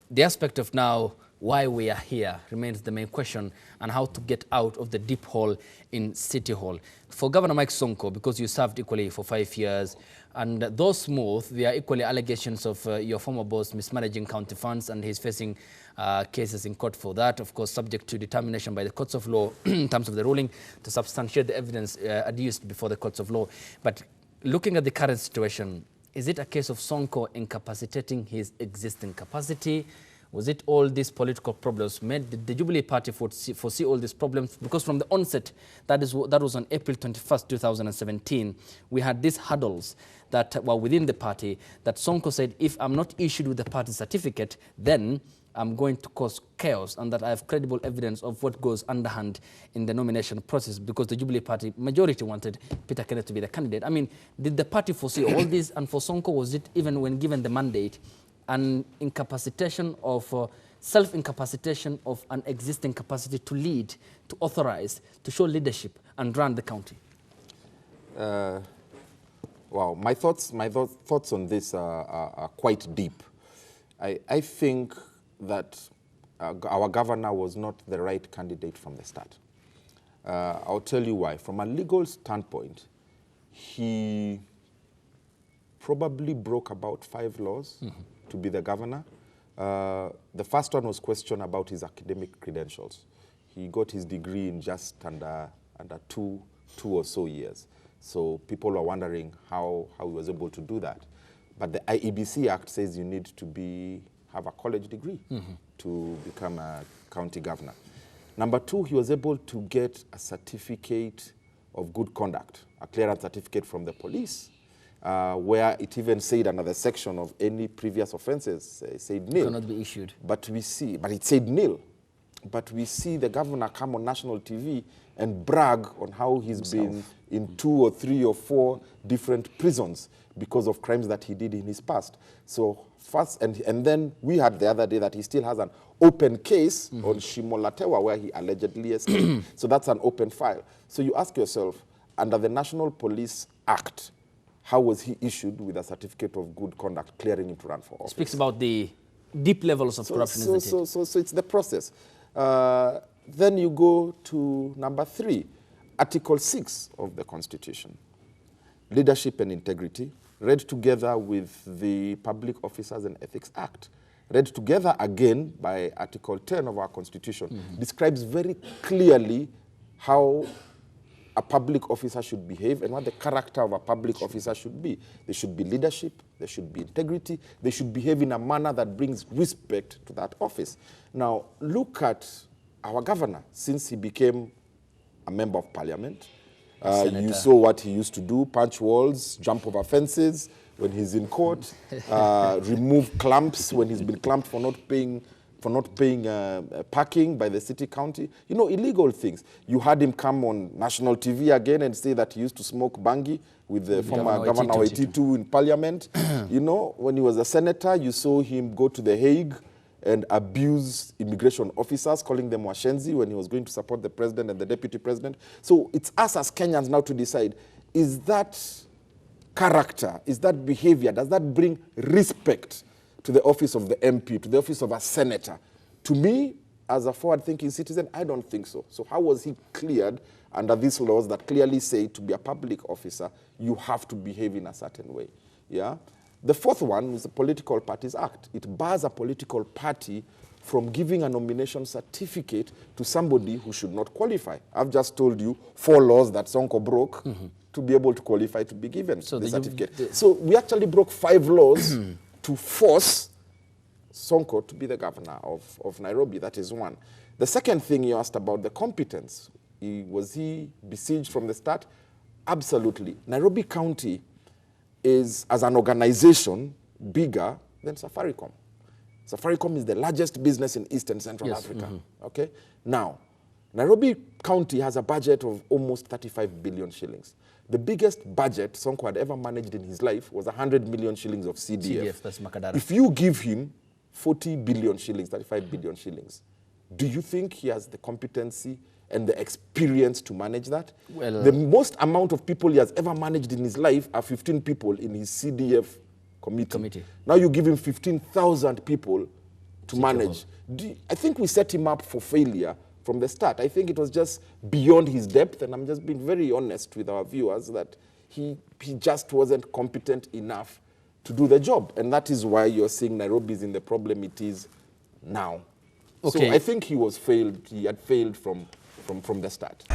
the aspect of now why we are here remains the main question, and how to get out of the deep hole in City Hall. For Governor Mike Sonko, because you served equally for 5 years, and those smooth, there are equally allegations of your former boss mismanaging county funds, and he's facing cases in court for that, of course, subject to determination by the courts of law in terms of the ruling to substantiate the evidence adduced before the courts of law. But looking at the current situation, is it a case of Sonko incapacitating his existing capacity? Was it all these political problems made the Jubilee Party foresee all these problems? Because from the onset, that was on April 21st, 2017, we had these hurdles that were within the party that Sonko said, if I'm not issued with the party certificate, then I'm going to cause chaos, and that I have credible evidence of what goes underhand in the nomination process, because the Jubilee Party majority wanted Peter Kenneth to be the candidate. I mean, did the party foresee all this? And for Sonko, was it, even when given the mandate, an incapacitation of self-incapacitation of an existing capacity to lead, to authorize, to show leadership and run the county? Wow, my thoughts on this are quite deep. I think that our governor was not the right candidate from the start. I'll tell you why. From a legal standpoint, he probably broke about 5 laws to be the governor. The first one was question about his academic credentials. He got his degree in just under 2 or so years. So people are wondering how he was able to do that. But the IEBC Act says you need to have a college degree to become a county governor. Number 2, he was able to get a certificate of good conduct, a clearance certificate from the police, where it even said another section of any previous offences, said nil. Cannot be issued. But it said nil. But we see the governor come on national TV and brag on how he's been in 2 or 3 or 4 different prisons because of crimes that he did in his past. So first, and then we had the other day that he still has an open case on Shimolatewa where he allegedly escaped. So that's an open file. So you ask yourself, under the National Police Act, how was he issued with a certificate of good conduct clearing him to run for office? Speaks about the deep levels of corruption, isn't it? So it's the process. Then you go to number 3, Article 6 of the Constitution. Leadership and integrity, read together with the Public Officers and Ethics Act. Read together again by Article 10 of our Constitution, describes very clearly how a public officer should behave and what the character of a public officer should be. There should be leadership, there should be integrity, they should behave in a manner that brings respect to that office. Now, look at our governor. Since he became a member of parliament, you saw what he used to do: punch walls, jump over fences when he's in court, remove clamps when he's been clamped for not paying parking by the city county. You know, illegal things. You had him come on national TV again and say that he used to smoke bangi with the former Governor Waititu in parliament. You know, when he was a senator, you saw him go to The Hague and abuse immigration officers, calling them washenzi when he was going to support the president and the deputy president. So it's us as Kenyans now to decide, is that character, is that behavior, does that bring respect to the office of the MP, to the office of a senator? To me, as a forward-thinking citizen, I don't think so. So how was he cleared under these laws that clearly say to be a public officer, you have to behave in a certain way? Yeah. The fourth one is the Political Parties Act. It bars a political party from giving a nomination certificate to somebody who should not qualify. I've just told you 4 laws that Sonko broke to be able to qualify to be given the certificate. So we actually broke 5 laws to force Sonko to be the governor of Nairobi. That is one. The second thing you asked about the competence. Was he besieged from the start? Absolutely. Nairobi County is, as an organization, bigger than Safaricom. Safaricom is the largest business in East and Central Africa. Okay? Now, Nairobi County has a budget of almost 35 billion shillings. The biggest budget Sonko had ever managed in his life was 100 million shillings of CDF. That's Makadara. If you give him 40 billion shillings, 35 billion shillings, do you think he has the competency and the experience to manage that? Well, the most amount of people he has ever managed in his life are 15 people in his CDF committee. Now you give him 15,000 people to manage. I think we set him up for failure from the start. I think it was just beyond his depth, and I'm just being very honest with our viewers that he just wasn't competent enough to do the job. And that is why you're seeing Nairobi is in the problem it is now. Okay. So I think he had failed from the start.